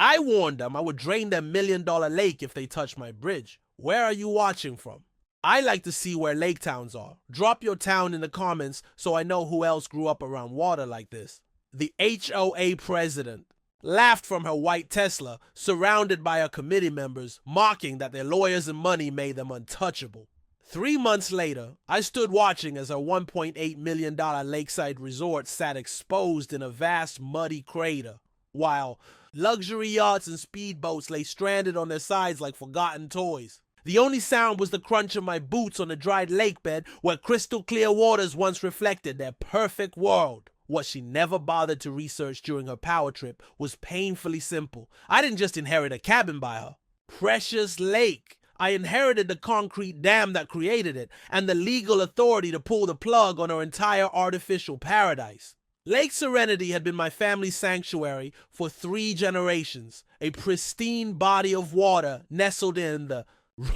I warned them I would drain their $1 million lake if they touched my bridge. Where are you watching from? I like to see where lake towns are. Drop your town in the comments so I know who else grew up around water like this. The HOA president laughed from her white Tesla, surrounded by her committee members, mocking that their lawyers and money made them untouchable. 3 months later, I stood watching as her $1.8 million lakeside resort sat exposed in a vast muddy crater, while luxury yachts and speedboats lay stranded on their sides like forgotten toys. The only sound was the crunch of my boots on the dried lake bed where crystal clear waters once reflected their perfect world. What she never bothered to research during her power trip was painfully simple. I didn't just inherit a cabin by her. Precious lake. I inherited the concrete dam that created it and the legal authority to pull the plug on her entire artificial paradise. Lake Serenity had been my family's sanctuary for 3 generations, a pristine body of water nestled in the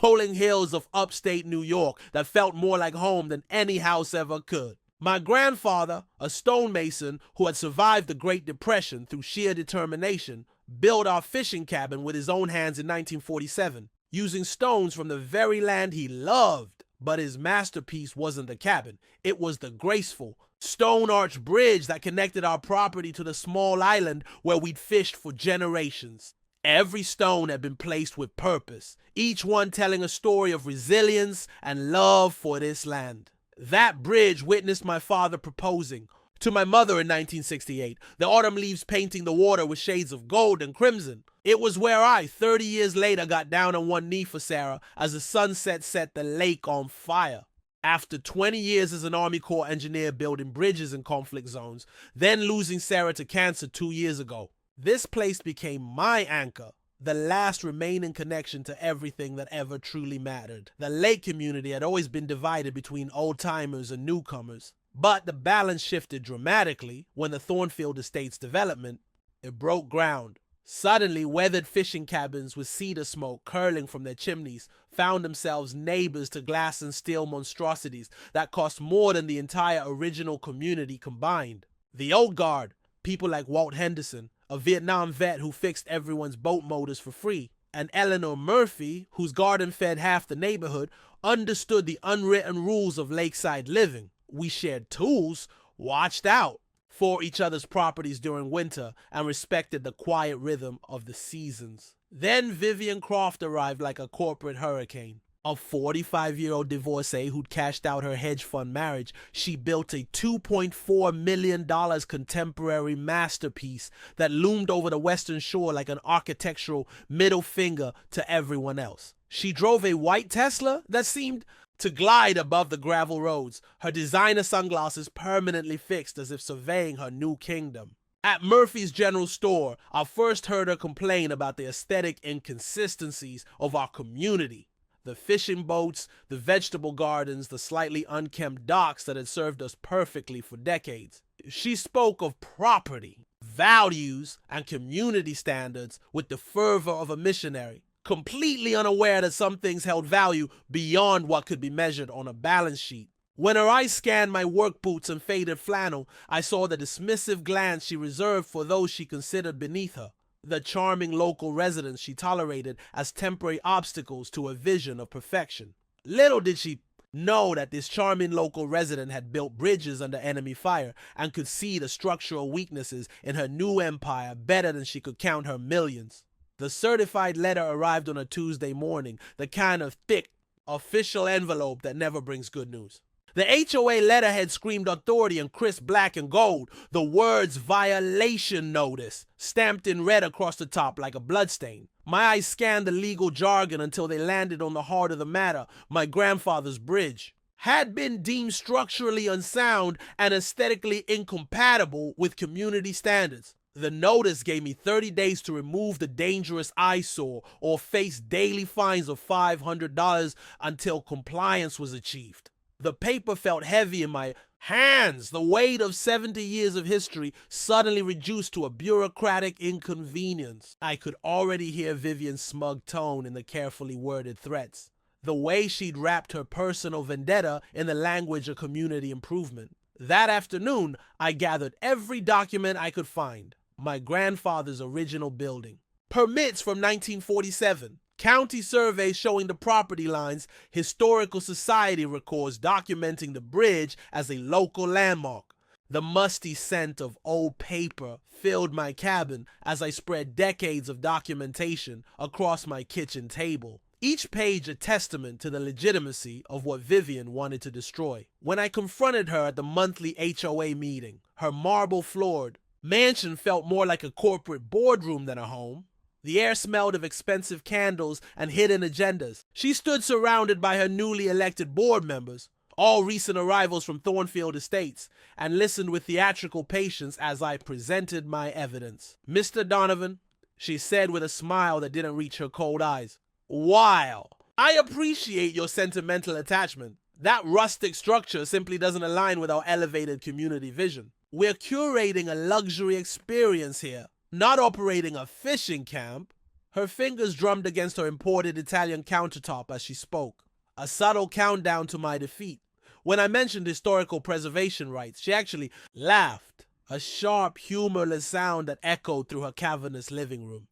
rolling hills of upstate New York that felt more like home than any house ever could. My grandfather, a stonemason who had survived the Great Depression through sheer determination, built our fishing cabin with his own hands in 1947, using stones from the very land he loved. But his masterpiece wasn't the cabin, it was the graceful, stone arch bridge that connected our property to the small island where we'd fished for generations. Every stone had been placed with purpose, each one telling a story of resilience and love for this land. That bridge witnessed my father proposing to my mother in 1968, the autumn leaves painting the water with shades of gold and crimson. It was where I, 30 years later, got down on one knee for Sarah as the sunset set the lake on fire. After 20 years as an Army Corps engineer building bridges in conflict zones, then losing Sarah to cancer 2 years ago, this place became my anchor, the last remaining connection to everything that ever truly mattered. The lake community had always been divided between old-timers and newcomers, but the balance shifted dramatically when the Thornfield Estates development, it broke ground. Suddenly, weathered fishing cabins with cedar smoke curling from their chimneys found themselves neighbors to glass and steel monstrosities that cost more than the entire original community combined. The old guard, people like Walt Henderson, a Vietnam vet who fixed everyone's boat motors for free, and Eleanor Murphy, whose garden fed half the neighborhood, understood the unwritten rules of lakeside living. We shared tools, watched out for each other's properties during winter, and respected the quiet rhythm of the seasons. Then Vivian Croft arrived like a corporate hurricane. A 45-year-old divorcee who'd cashed out her hedge fund marriage, she built a $2.4 million contemporary masterpiece that loomed over the Western Shore like an architectural middle finger to everyone else. She drove a white Tesla that seemed to glide above the gravel roads, her designer sunglasses permanently fixed as if surveying her new kingdom. At Murphy's General Store, I first heard her complain about the aesthetic inconsistencies of our community. The fishing boats, the vegetable gardens, the slightly unkempt docks that had served us perfectly for decades. She spoke of property, values, and community standards with the fervor of a missionary, completely unaware that some things held value beyond what could be measured on a balance sheet. When her eyes scanned my work boots and faded flannel, I saw the dismissive glance she reserved for those she considered beneath her, the charming local residents she tolerated as temporary obstacles to a vision of perfection. Little did she know that this charming local resident had built bridges under enemy fire and could see the structural weaknesses in her new empire better than she could count her millions. The certified letter arrived on a Tuesday morning, the kind of thick, official envelope that never brings good news. The HOA letterhead screamed authority in crisp black and gold, the words violation notice stamped in red across the top like a bloodstain. My eyes scanned the legal jargon until they landed on the heart of the matter, my grandfather's bridge. Had been deemed structurally unsound and aesthetically incompatible with community standards. The notice gave me 30 days to remove the dangerous eyesore or face daily fines of $500 until compliance was achieved. The paper felt heavy in my hands, the weight of 70 years of history suddenly reduced to a bureaucratic inconvenience. I could already hear Vivian's smug tone in the carefully worded threats, the way she'd wrapped her personal vendetta in the language of community improvement. That afternoon, I gathered every document I could find. My grandfather's original building, Permits from 1947. County surveys showing the property lines, historical society records documenting the bridge as a local landmark. The musty scent of old paper filled my cabin as I spread decades of documentation across my kitchen table. Each page a testament to the legitimacy of what Vivian wanted to destroy. When I confronted her at the monthly HOA meeting, her marble-floored mansion felt more like a corporate boardroom than a home. The air smelled of expensive candles and hidden agendas. She stood surrounded by her newly elected board members, all recent arrivals from Thornfield Estates, and listened with theatrical patience as I presented my evidence. "Mr. Donovan," she said with a smile that didn't reach her cold eyes, "while I appreciate your sentimental attachment, that rustic structure simply doesn't align with our elevated community vision. We're curating a luxury experience here, not operating a fishing camp." Her fingers drummed against her imported Italian countertop as she spoke, a subtle countdown to my defeat. When I mentioned historical preservation rights, she actually laughed, a sharp, humorless sound that echoed through her cavernous living room.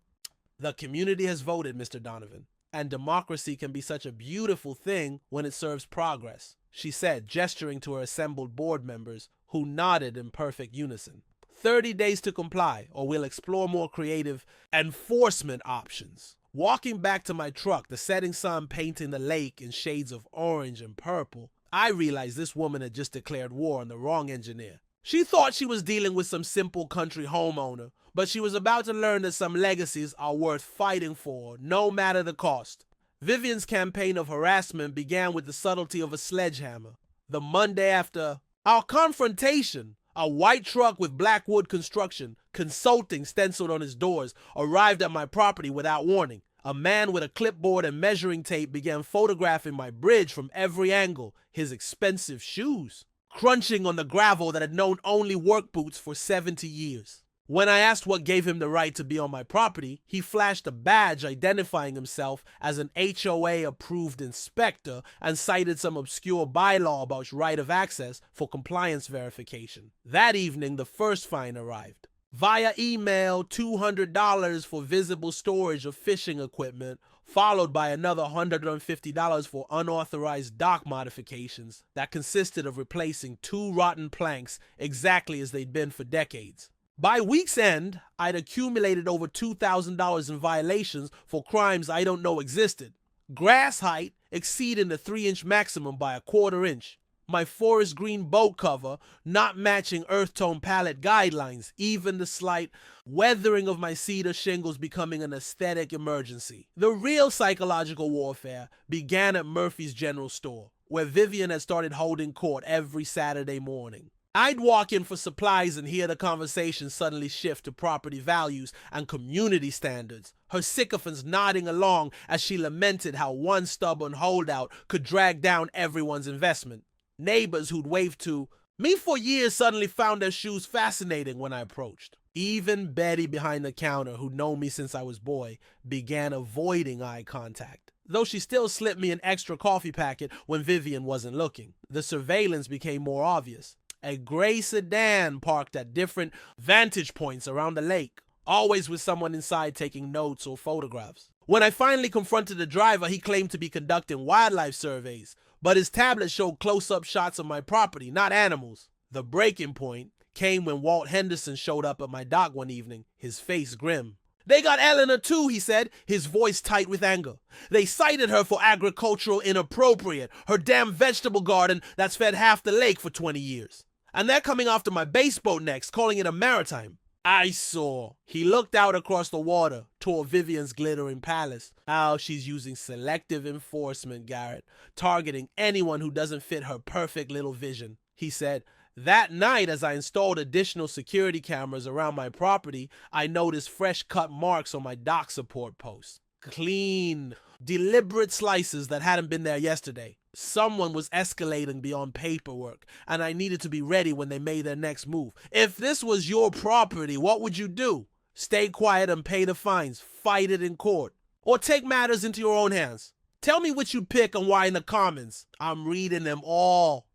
"The community has voted, Mr. Donovan, and democracy can be such a beautiful thing when it serves progress," she said, gesturing to her assembled board members, who nodded in perfect unison. 30 days to comply, or we'll explore more creative enforcement options. Walking back to my truck, the setting sun painting the lake in shades of orange and purple, I realized this woman had just declared war on the wrong engineer. She thought she was dealing with some simple country homeowner, but she was about to learn that some legacies are worth fighting for, no matter the cost. Vivian's campaign of harassment began with the subtlety of a sledgehammer. The Monday after our confrontation, a white truck with black wood construction, consulting stenciled on its doors, arrived at my property without warning. A man with a clipboard and measuring tape began photographing my bridge from every angle, his expensive shoes crunching on the gravel that had known only work boots for 70 years. When I asked what gave him the right to be on my property, he flashed a badge identifying himself as an HOA-approved inspector and cited some obscure bylaw about right of access for compliance verification. That evening, the first fine arrived. Via email, $200 for visible storage of fishing equipment, followed by another $150 for unauthorized dock modifications that consisted of replacing 2 rotten planks exactly as they'd been for decades. By week's end, I'd accumulated over $2,000 in violations for crimes I don't know existed. Grass height exceeding the 3-inch maximum by a 1/4 inch. My forest green boat cover not matching earth tone palette guidelines, even the slight weathering of my cedar shingles becoming an aesthetic emergency. The real psychological warfare began at Murphy's General Store, where Vivian had started holding court every Saturday morning. I'd walk in for supplies and hear the conversation suddenly shift to property values and community standards, her sycophants nodding along as she lamented how one stubborn holdout could drag down everyone's investment. Neighbors who'd waved to me for years suddenly found their shoes fascinating when I approached. Even Betty behind the counter, who'd known me since I was a boy, began avoiding eye contact, though she still slipped me an extra coffee packet when Vivian wasn't looking. The surveillance became more obvious. A gray sedan parked at different vantage points around the lake, always with someone inside taking notes or photographs. When I finally confronted the driver, he claimed to be conducting wildlife surveys, but his tablet showed close-up shots of my property, not animals. The breaking point came when Walt Henderson showed up at my dock one evening, his face grim. "They got Eleanor too," he said, his voice tight with anger. "They cited her for agricultural inappropriate, her damn vegetable garden that's fed half the lake for 20 years. And they're coming after my base boat next, calling it a maritime." I saw. He looked out across the water toward Vivian's glittering palace. "Oh, she's using selective enforcement, Garrett, targeting anyone who doesn't fit her perfect little vision," he said. That night, as I installed additional security cameras around my property, I noticed fresh cut marks on my dock support posts. Clean, deliberate slices that hadn't been there yesterday. Someone was escalating beyond paperwork, and I needed to be ready when they made their next move. If this was your property, what would you do? Stay quiet and pay the fines, fight it in court, or take matters into your own hands? Tell me which you pick and why in the comments. I'm reading them all.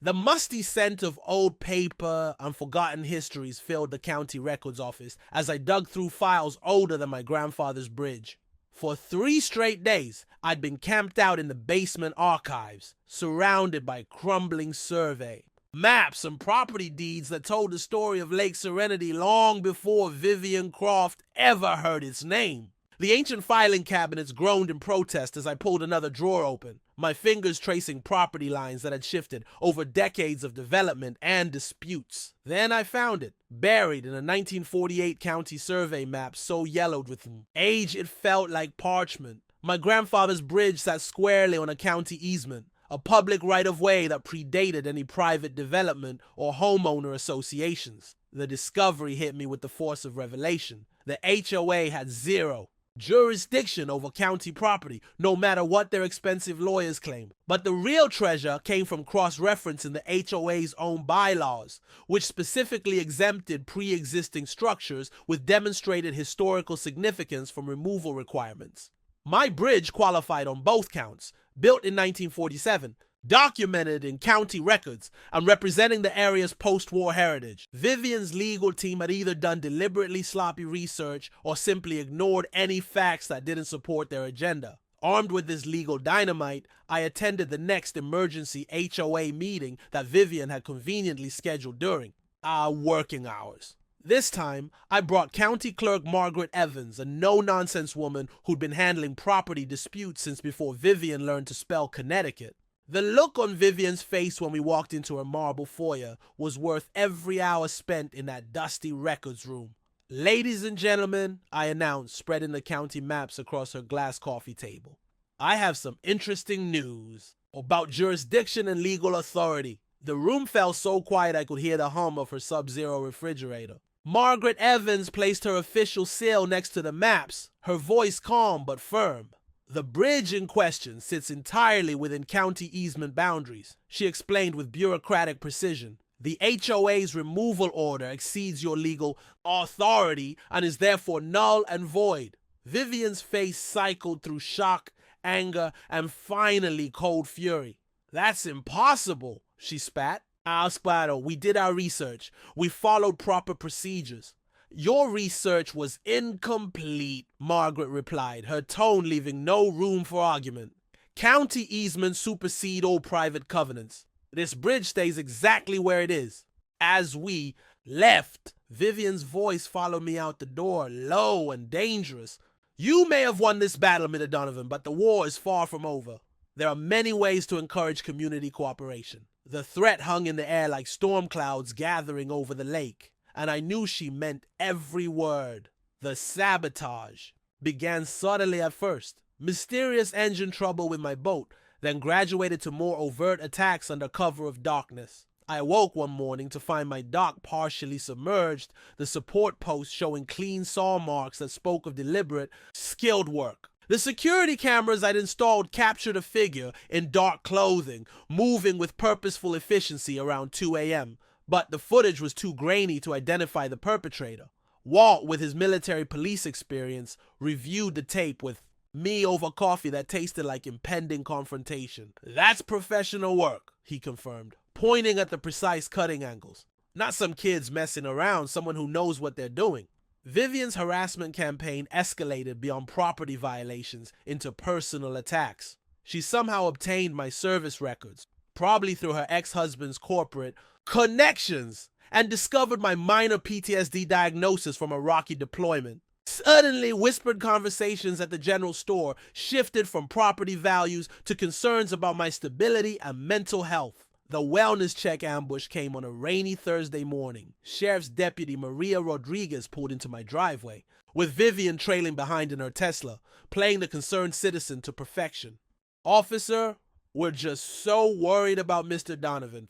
The musty scent of old paper and forgotten histories filled the county records office as I dug through files older than my grandfather's bridge. For 3 straight days, I'd been camped out in the basement archives, surrounded by crumbling survey, maps and property deeds that told the story of Lake Serenity long before Vivian Croft ever heard its name. The ancient filing cabinets groaned in protest as I pulled another drawer open, my fingers tracing property lines that had shifted over decades of development and disputes. Then I found it, buried in a 1948 county survey map so yellowed with age it felt like parchment. My grandfather's bridge sat squarely on a county easement, a public right-of-way that predated any private development or homeowner associations. The discovery hit me with the force of revelation. The HOA had zero jurisdiction over county property, no matter what their expensive lawyers claimed. But the real treasure came from cross-reference in the HOA's own bylaws, which specifically exempted pre-existing structures with demonstrated historical significance from removal requirements. My bridge qualified on both counts, built in 1947, documented in county records, and representing the area's post-war heritage. Vivian's legal team had either done deliberately sloppy research or simply ignored any facts that didn't support their agenda. Armed with this legal dynamite, I attended the next emergency HOA meeting that Vivian had conveniently scheduled during our working hours. This time, I brought County Clerk Margaret Evans, a no-nonsense woman who'd been handling property disputes since before Vivian learned to spell Connecticut. The look on Vivian's face when we walked into her marble foyer was worth every hour spent in that dusty records room. "Ladies and gentlemen," I announced, spreading the county maps across her glass coffee table, "I have some interesting news about jurisdiction and legal authority." The room fell so quiet I could hear the hum of her Sub-Zero refrigerator. Margaret Evans placed her official seal next to the maps, her voice calm but firm. "The bridge in question sits entirely within county easement boundaries," she explained with bureaucratic precision. "The HOA's removal order exceeds your legal authority and is therefore null and void." Vivian's face cycled through shock, anger, and finally cold fury. "That's impossible," she spat. "Spatto, we did our research. We followed proper procedures." "Your research was incomplete," Margaret replied, her tone leaving no room for argument. "County easements supersede all private covenants. This bridge stays exactly where it is. As we left." Vivian's voice followed me out the door, low and dangerous. "You may have won this battle, Mr. Donovan, but the war is far from over. There are many ways to encourage community cooperation." The threat hung in the air like storm clouds gathering over the lake, and I knew she meant every word. The sabotage began subtly at first. Mysterious engine trouble with my boat, then graduated to more overt attacks under cover of darkness. I awoke one morning to find my dock partially submerged, the support post showing clean saw marks that spoke of deliberate, skilled work. The security cameras I'd installed captured a figure in dark clothing, moving with purposeful efficiency around 2 a.m., but the footage was too grainy to identify the perpetrator. Walt, with his military police experience, reviewed the tape with me over coffee that tasted like impending confrontation. "That's professional work," he confirmed, pointing at the precise cutting angles. "Not some kids messing around, someone who knows what they're doing." Vivian's harassment campaign escalated beyond property violations into personal attacks. She somehow obtained my service records, probably through her ex-husband's corporate connections, and discovered my minor PTSD diagnosis from a rocky deployment. Suddenly, whispered conversations at the general store shifted from property values to concerns about my stability and mental health. The wellness check ambush came on a rainy Thursday morning. Sheriff's Deputy Maria Rodriguez pulled into my driveway, with Vivian trailing behind in her Tesla, playing the concerned citizen to perfection. "Officer, we're just so worried about Mr. Donovan,"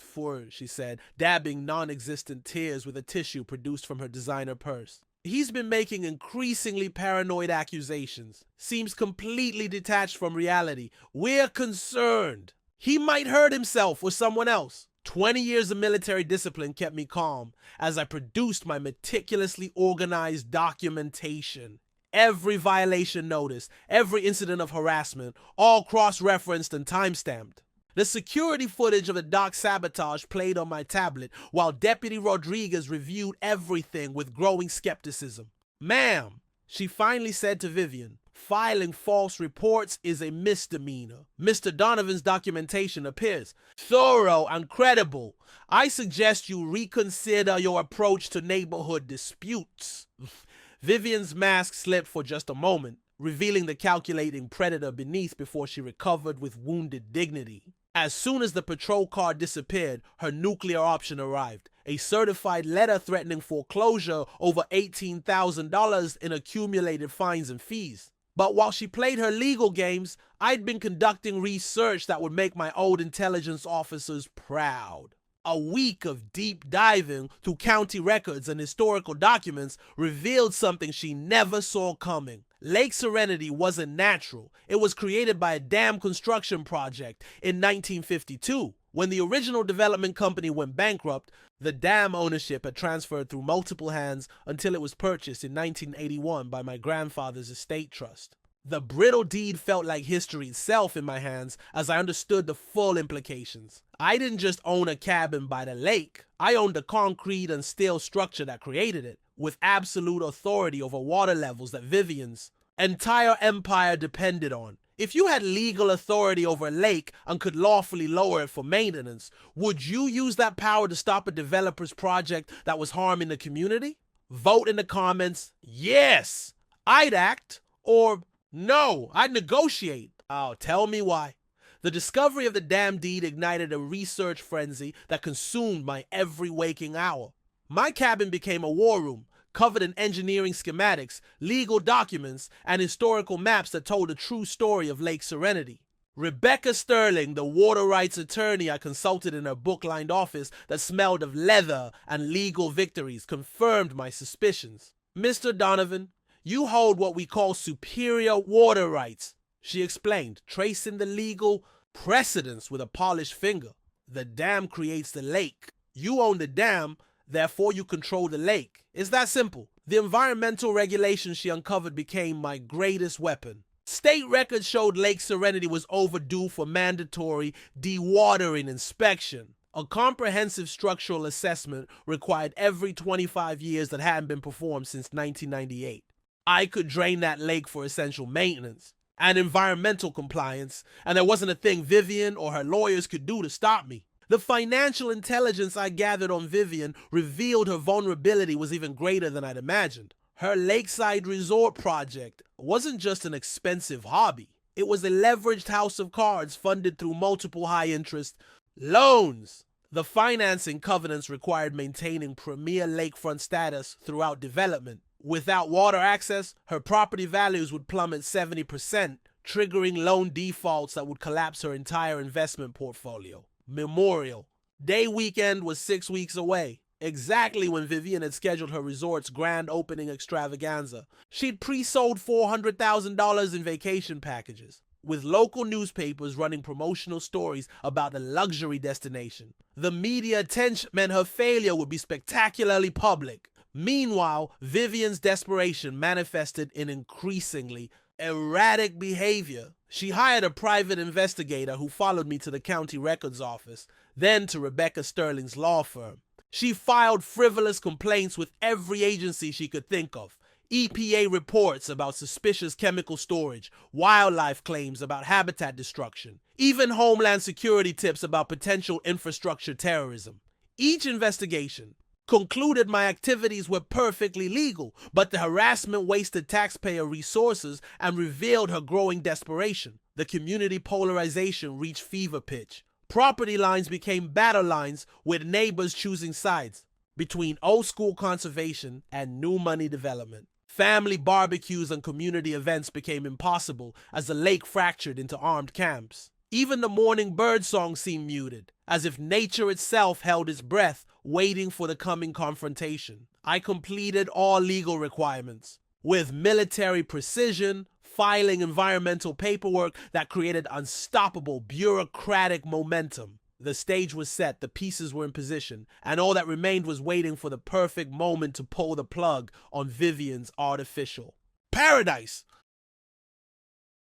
she said, dabbing non-existent tears with a tissue produced from her designer purse. "He's been making increasingly paranoid accusations. Seems completely detached from reality. We're concerned. He might hurt himself or someone else." 20 years of military discipline kept me calm as I produced my meticulously organized documentation. Every violation notice, every incident of harassment, all cross-referenced and time-stamped. The security footage of the dock sabotage played on my tablet while Deputy Rodriguez reviewed everything with growing skepticism. "Ma'am," she finally said to Vivian, "filing false reports is a misdemeanor. Mr. Donovan's documentation appears thorough and credible. I suggest you reconsider your approach to neighborhood disputes." Vivian's mask slipped for just a moment, revealing the calculating predator beneath before she recovered with wounded dignity. As soon as the patrol car disappeared, her nuclear option arrived. A certified letter threatening foreclosure over $18,000 in accumulated fines and fees. But while she played her legal games, I'd been conducting research that would make my old intelligence officers proud. A week of deep diving through county records and historical documents revealed something she never saw coming. Lake Serenity wasn't natural. It was created by a dam construction project in 1952. When the original development company went bankrupt, the dam ownership had transferred through multiple hands until it was purchased in 1981 by my grandfather's estate trust. The brittle deed felt like history itself in my hands as I understood the full implications. I didn't just own a cabin by the lake. I owned the concrete and steel structure that created it, with absolute authority over water levels that Vivian's entire empire depended on. If you had legal authority over a lake and could lawfully lower it for maintenance, would you use that power to stop a developer's project that was harming the community? Vote in the comments, yes, I'd act, or no, I'd negotiate. Oh, tell me why. The discovery of the damn deed ignited a research frenzy that consumed my every waking hour. My cabin became a war room, covered in engineering schematics, legal documents, and historical maps that told the true story of Lake Serenity. Rebecca Sterling, the water rights attorney I consulted in her book-lined office that smelled of leather and legal victories, confirmed my suspicions. "Mr. Donovan, you hold what we call superior water rights," she explained, tracing the legal precedents with a polished finger. "The dam creates the lake. You own the dam, therefore you control the lake. It's that simple." The environmental regulations she uncovered became my greatest weapon. State records showed Lake Serenity was overdue for mandatory dewatering inspection. A comprehensive structural assessment required every 25 years that hadn't been performed since 1998. I could drain that lake for essential maintenance and environmental compliance, and there wasn't a thing Vivian or her lawyers could do to stop me. The financial intelligence I gathered on Vivian revealed her vulnerability was even greater than I'd imagined. Her lakeside resort project wasn't just an expensive hobby. It was a leveraged house of cards funded through multiple high-interest loans. The financing covenants required maintaining premier lakefront status throughout development. Without water access, her property values would plummet 70%, triggering loan defaults that would collapse her entire investment portfolio. Memorial Day weekend was 6 weeks away, exactly when Vivian had scheduled her resort's grand opening extravaganza. She'd pre-sold $400,000 in vacation packages, with local newspapers running promotional stories about the luxury destination. The media attention meant her failure would be spectacularly public. Meanwhile, Vivian's desperation manifested in increasingly erratic behavior. She hired a private investigator who followed me to the county records office, then to Rebecca Sterling's law firm. She filed frivolous complaints with every agency she could think of. EPA reports about suspicious chemical storage, wildlife claims about habitat destruction, even Homeland Security tips about potential infrastructure terrorism. Each investigation concluded my activities were perfectly legal, but the harassment wasted taxpayer resources and revealed her growing desperation. The community polarization reached fever pitch. Property lines became battle lines, with neighbors choosing sides between old school conservation and new money development. Family barbecues and community events became impossible as the lake fractured into armed camps. Even the morning bird song seemed muted, as if nature itself held its breath, waiting for the coming confrontation. I completed all legal requirements with military precision, filing environmental paperwork that created unstoppable bureaucratic momentum. The stage was set, the pieces were in position, and all that remained was waiting for the perfect moment to pull the plug on Vivian's artificial paradise.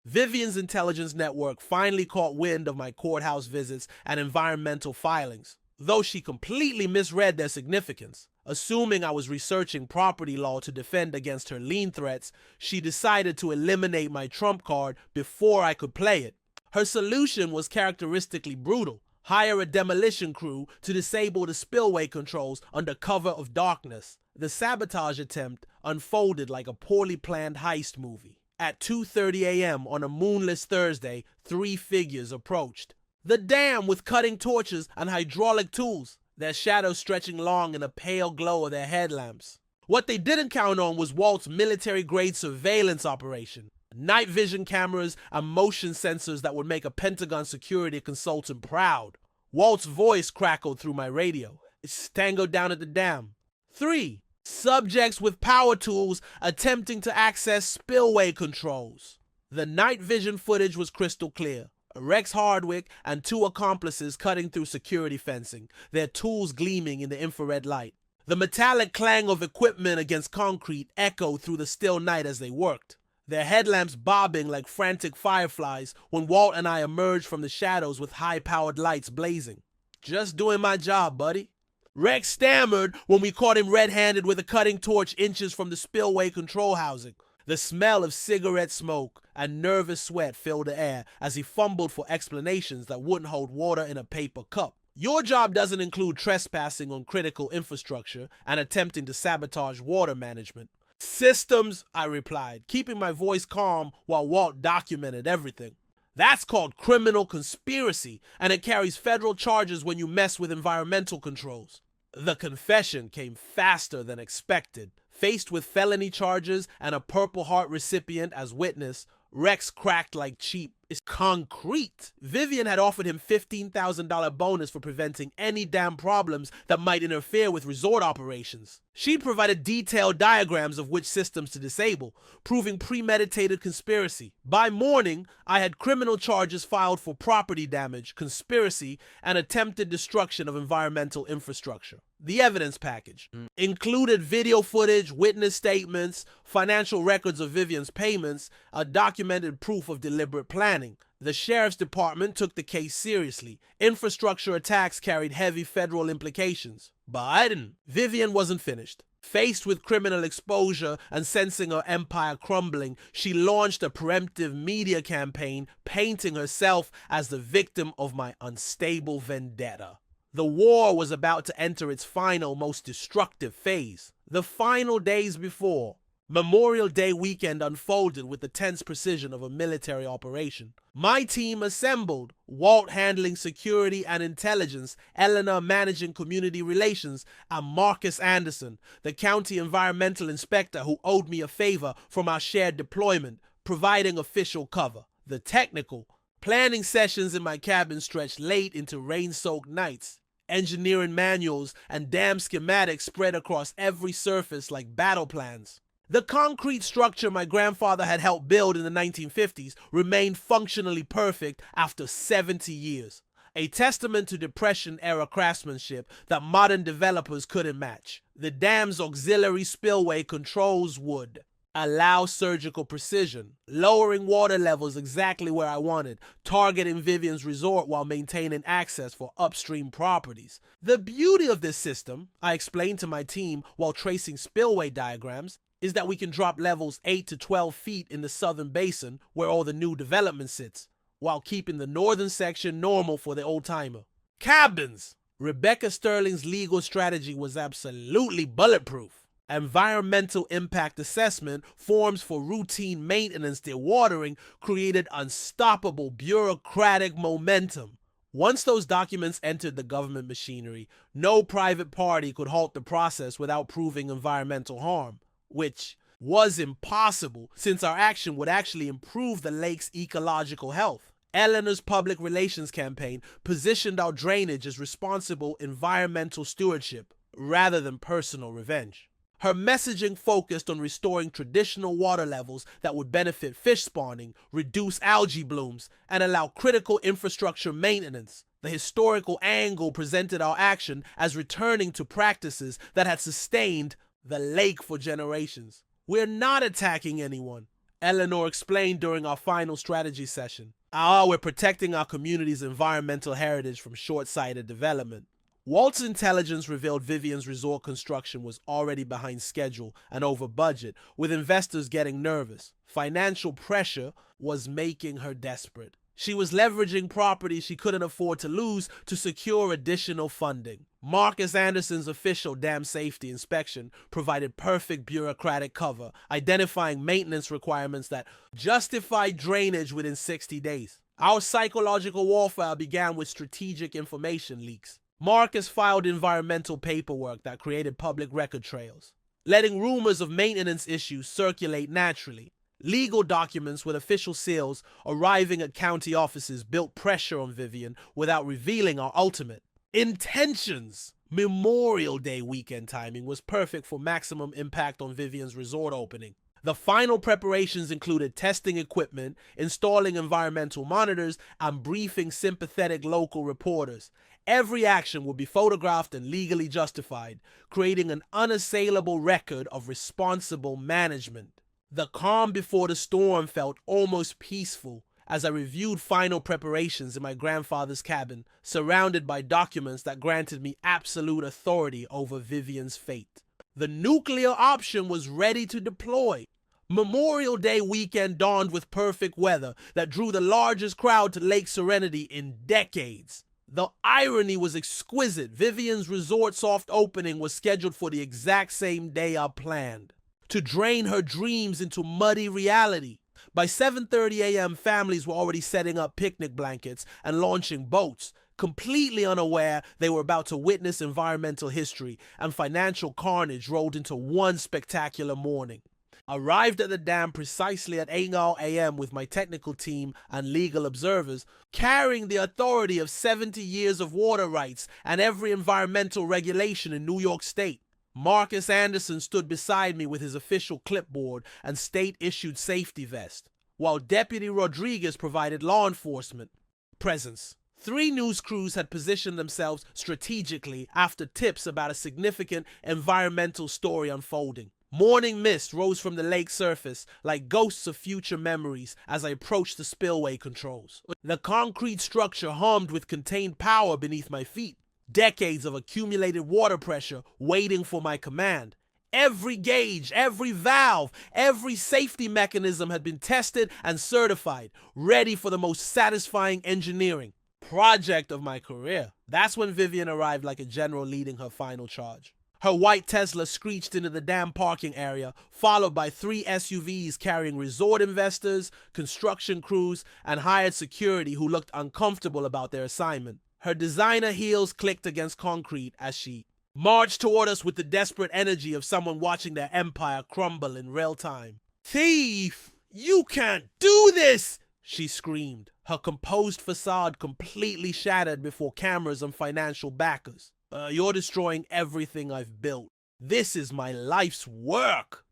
Vivian's intelligence network finally caught wind of my courthouse visits and environmental filings, though she completely misread their significance. Assuming I was researching property law to defend against her lien threats, she decided to eliminate my trump card before I could play it. Her solution was characteristically brutal. Hire a demolition crew to disable the spillway controls under cover of darkness. The sabotage attempt unfolded like a poorly planned heist movie. At 2:30 a.m. on a moonless Thursday, 3 figures approached. The dam with cutting torches and hydraulic tools, their shadows stretching long in the pale glow of their headlamps. What they didn't count on was Walt's military-grade surveillance operation. Night vision cameras and motion sensors that would make a Pentagon security consultant proud. Walt's voice crackled through my radio. It's Tango down at the dam. 3. Subjects with power tools attempting to access spillway controls. The night vision footage was crystal clear. Rex Hardwick and 2 accomplices cutting through security fencing, their tools gleaming in the infrared light. The metallic clang of equipment against concrete echoed through the still night as they worked, their headlamps bobbing like frantic fireflies when Walt and I emerged from the shadows with high-powered lights blazing. Just doing my job, buddy. Rex stammered when we caught him red-handed with a cutting torch inches from the spillway control housing. The smell of cigarette smoke and nervous sweat filled the air as he fumbled for explanations that wouldn't hold water in a paper cup. Your job doesn't include trespassing on critical infrastructure and attempting to sabotage water management. Systems, I replied, keeping my voice calm while Walt documented everything. That's called criminal conspiracy, and it carries federal charges when you mess with environmental controls. The confession came faster than expected. Faced with felony charges and a Purple Heart recipient as witness, Rex cracked like cheap. It's concrete. Vivian had offered him $15,000 bonus for preventing any damn problems that might interfere with resort operations. She'd provided detailed diagrams of which systems to disable, proving premeditated conspiracy. By morning, I had criminal charges filed for property damage, conspiracy, and attempted destruction of environmental infrastructure. The evidence package included video footage, witness statements, financial records of Vivian's payments, a documented proof of deliberate planning. The sheriff's department took the case seriously. Infrastructure attacks carried heavy federal implications. But Vivian wasn't finished. Faced with criminal exposure and sensing her empire crumbling, she launched a preemptive media campaign painting herself as the victim of my unstable vendetta. The war was about to enter its final, most destructive phase. The final days before, Memorial Day weekend unfolded with the tense precision of a military operation. My team assembled, Walt handling security and intelligence, Eleanor managing community relations, and Marcus Anderson, the county environmental inspector who owed me a favor from our shared deployment, providing official cover. The technical, planning sessions in my cabin stretched late into rain-soaked nights. Engineering manuals and dam schematics spread across every surface like battle plans. The concrete structure my grandfather had helped build in the 1950s remained functionally perfect after 70 years, a testament to Depression-era craftsmanship that modern developers couldn't match. The dam's auxiliary spillway controls would allow surgical precision, lowering water levels exactly where I wanted, targeting Vivian's resort while maintaining access for upstream properties. The beauty of this system, I explained to my team while tracing spillway diagrams, is that we can drop levels 8 to 12 feet in the southern basin where all the new development sits, while keeping the northern section normal for the old-timer. Cabins! Rebecca Sterling's legal strategy was absolutely bulletproof. Environmental impact assessment, forms for routine maintenance dewatering, created unstoppable bureaucratic momentum. Once those documents entered the government machinery, no private party could halt the process without proving environmental harm, which was impossible since our action would actually improve the lake's ecological health. Eleanor's public relations campaign positioned our drainage as responsible environmental stewardship rather than personal revenge. Her messaging focused on restoring traditional water levels that would benefit fish spawning, reduce algae blooms, and allow critical infrastructure maintenance. The historical angle presented our action as returning to practices that had sustained the lake for generations. We're not attacking anyone. Eleanor explained during our final strategy session. We're protecting our community's environmental heritage from short-sighted development. Walt's intelligence revealed Vivian's resort construction was already behind schedule and over budget, with investors getting nervous. Financial pressure was making her desperate. She was leveraging property she couldn't afford to lose to secure additional funding. Marcus Anderson's official dam safety inspection provided perfect bureaucratic cover, identifying maintenance requirements that justified drainage within 60 days. Our psychological warfare began with strategic information leaks. Marcus filed environmental paperwork that created public record trails, letting rumors of maintenance issues circulate naturally. Legal documents with official seals arriving at county offices built pressure on Vivian without revealing our ultimate intentions. Memorial Day weekend timing was perfect for maximum impact on Vivian's resort opening. The final preparations included testing equipment, installing environmental monitors, and briefing sympathetic local reporters. Every action would be photographed and legally justified, creating an unassailable record of responsible management. The calm before the storm felt almost peaceful as I reviewed final preparations in my grandfather's cabin, surrounded by documents that granted me absolute authority over Vivian's fate. The nuclear option was ready to deploy. Memorial Day weekend dawned with perfect weather that drew the largest crowd to Lake Serenity in decades. The irony was exquisite. Vivian's resort soft opening was scheduled for the exact same day I planned, to drain her dreams into muddy reality. By 7:30 a.m., families were already setting up picnic blankets and launching boats, completely unaware they were about to witness environmental history and financial carnage rolled into one spectacular morning. Arrived at the dam precisely at 8 a.m. with my technical team and legal observers, carrying the authority of 70 years of water rights and every environmental regulation in New York State. Marcus Anderson stood beside me with his official clipboard and state-issued safety vest, while Deputy Rodriguez provided law enforcement presence. 3 news crews had positioned themselves strategically after tips about a significant environmental story unfolding. Morning mist rose from the lake's surface like ghosts of future memories as I approached the spillway controls. The concrete structure hummed with contained power beneath my feet. Decades of accumulated water pressure waiting for my command. Every gauge, every valve, every safety mechanism had been tested and certified, ready for the most satisfying engineering project of my career. That's when Vivian arrived like a general leading her final charge. Her white Tesla screeched into the dam parking area, followed by 3 SUVs carrying resort investors, construction crews, and hired security who looked uncomfortable about their assignment. Her designer heels clicked against concrete as she marched toward us with the desperate energy of someone watching their empire crumble in real time. "Thief! You can't do this!" she screamed, her composed facade completely shattered before cameras and financial backers. "You're destroying everything I've built. This is my life's work."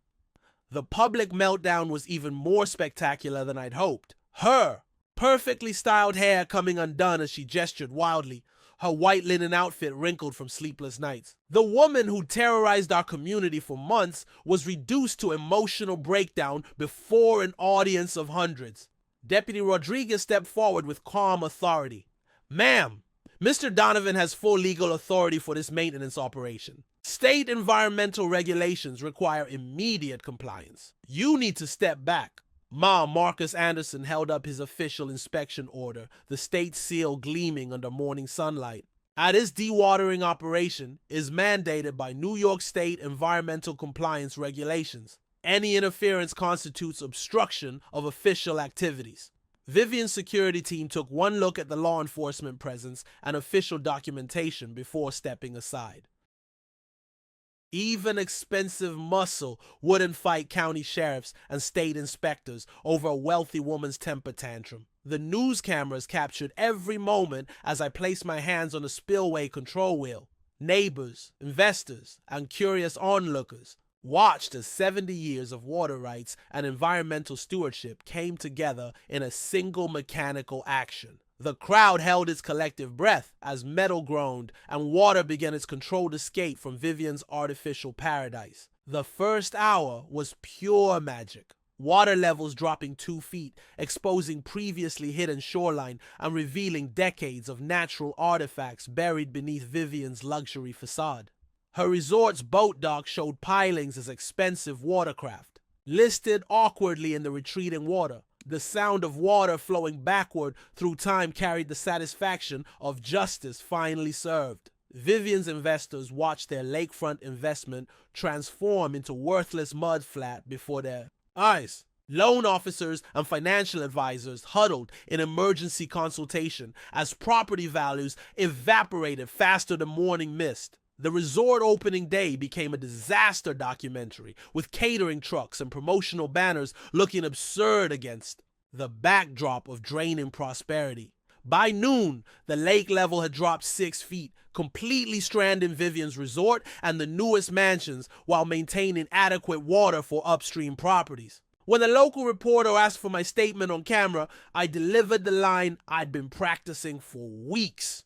The public meltdown was even more spectacular than I'd hoped. Her perfectly styled hair coming undone as she gestured wildly, her white linen outfit wrinkled from sleepless nights. The woman who terrorized our community for months was reduced to emotional breakdown before an audience of hundreds. Deputy Rodriguez stepped forward with calm authority. "Ma'am, Mr. Donovan has full legal authority for this maintenance operation. State environmental regulations require immediate compliance. You need to step back." Marcus Anderson held up his official inspection order, the state seal gleaming under morning sunlight. This dewatering operation is mandated by New York State environmental compliance regulations. Any interference constitutes obstruction of official activities. Vivian's security team took one look at the law enforcement presence and official documentation before stepping aside. Even expensive muscle wouldn't fight county sheriffs and state inspectors over a wealthy woman's temper tantrum. The news cameras captured every moment as I placed my hands on the spillway control wheel. Neighbors, investors, and curious onlookers watched as 70 years of water rights and environmental stewardship came together in a single mechanical action. The crowd held its collective breath as metal groaned and water began its controlled escape from Vivian's artificial paradise. The first hour was pure magic. water levels dropping 2 feet, exposing previously hidden shoreline and revealing decades of natural artifacts buried beneath Vivian's luxury facade. Her resort's boat dock showed pilings as expensive watercraft, listed awkwardly in the retreating water. The sound of water flowing backward through time carried the satisfaction of justice finally served. Vivian's investors watched their lakefront investment transform into worthless mudflat before their eyes. Loan officers and financial advisors huddled in emergency consultation as property values evaporated faster than morning mist. The resort opening day became a disaster documentary, with catering trucks and promotional banners looking absurd against the backdrop of draining prosperity. By noon, the lake level had dropped 6 feet, completely stranding Vivian's resort and the newest mansions while maintaining adequate water for upstream properties. When the local reporter asked for my statement on camera, I delivered the line I'd been practicing for weeks.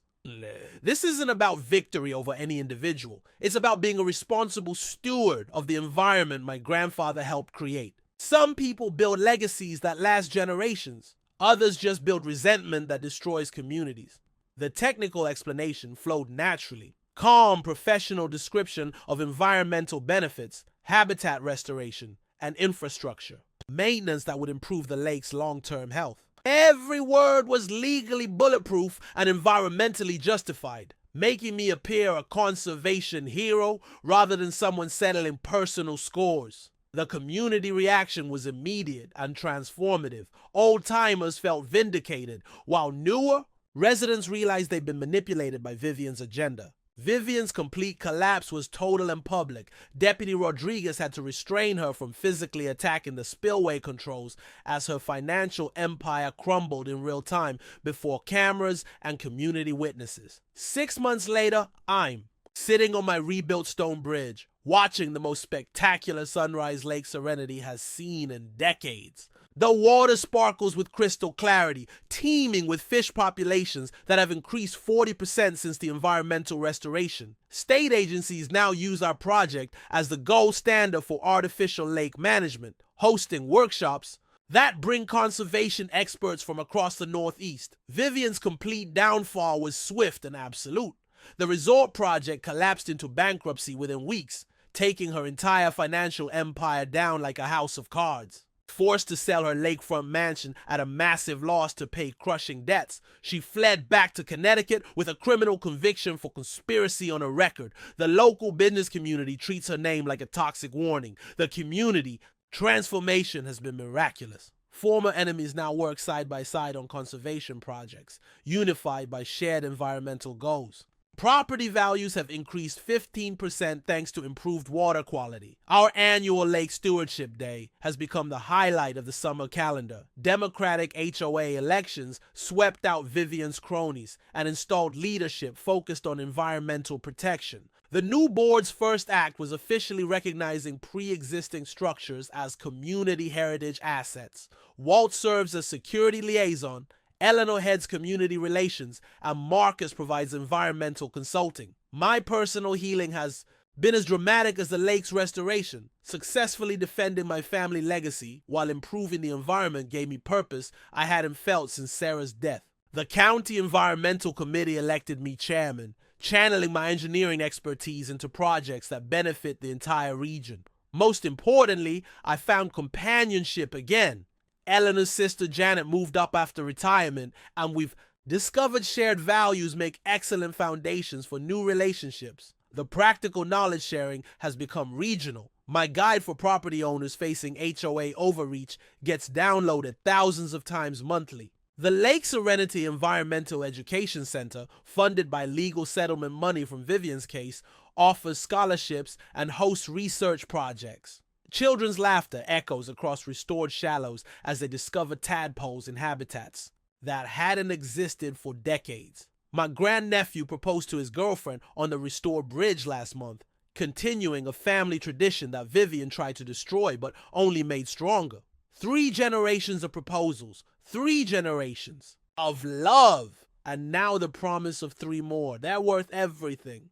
This isn't about victory over any individual. It's about being a responsible steward of the environment my grandfather helped create. Some people build legacies that last generations. Others just build resentment that destroys communities. The technical explanation flowed naturally. Calm, professional description of environmental benefits, habitat restoration, and infrastructure. Maintenance that would improve the lake's long-term health. Every word was legally bulletproof and environmentally justified, making me appear a conservation hero rather than someone settling personal scores. The community reaction was immediate and transformative. Old-timers felt vindicated, while newer residents realized they'd been manipulated by Vivian's agenda. Vivian's complete collapse was total and public. Deputy Rodriguez had to restrain her from physically attacking the spillway controls as her financial empire crumbled in real time before cameras and community witnesses. 6 months later, I'm sitting on my rebuilt stone bridge, watching the most spectacular sunrise Lake Serenity has seen in decades. The water sparkles with crystal clarity, teeming with fish populations that have increased 40% since the environmental restoration. State agencies now use our project as the gold standard for artificial lake management, hosting workshops that bring conservation experts from across the Northeast. Vivian's complete downfall was swift and absolute. The resort project collapsed into bankruptcy within weeks, taking her entire financial empire down like a house of cards. Forced to sell her lakefront mansion at a massive loss to pay crushing debts, she fled back to Connecticut with a criminal conviction for conspiracy on her record. The local business community treats her name like a toxic warning. The community transformation has been miraculous. Former enemies now work side by side on conservation projects, unified by shared environmental goals. Property values have increased 15% thanks to improved water quality. Our annual Lake Stewardship Day has become the highlight of the summer calendar. Democratic HOA elections swept out Vivian's cronies and installed leadership focused on environmental protection. The new board's first act was officially recognizing pre-existing structures as community heritage assets. Walt serves as security liaison, Eleanor heads community relations, and Marcus provides environmental consulting. My personal healing has been as dramatic as the lake's restoration. Successfully defending my family legacy while improving the environment gave me purpose I hadn't felt since Sarah's death. The County Environmental Committee elected me chairman, channeling my engineering expertise into projects that benefit the entire region. Most importantly, I found companionship again. Eleanor's sister Janet moved up after retirement, and we've discovered shared values make excellent foundations for new relationships. The practical knowledge sharing has become regional. My guide for property owners facing HOA overreach gets downloaded thousands of times monthly. The Lake Serenity Environmental Education Center, funded by legal settlement money from Vivian's case, offers scholarships and hosts research projects. Children's laughter echoes across restored shallows as they discover tadpoles in habitats that hadn't existed for decades. My grandnephew proposed to his girlfriend on the restored bridge last month, continuing a family tradition that Vivian tried to destroy but only made stronger. 3 generations of proposals, 3 generations of love, and now the promise of 3 more. They're worth everything.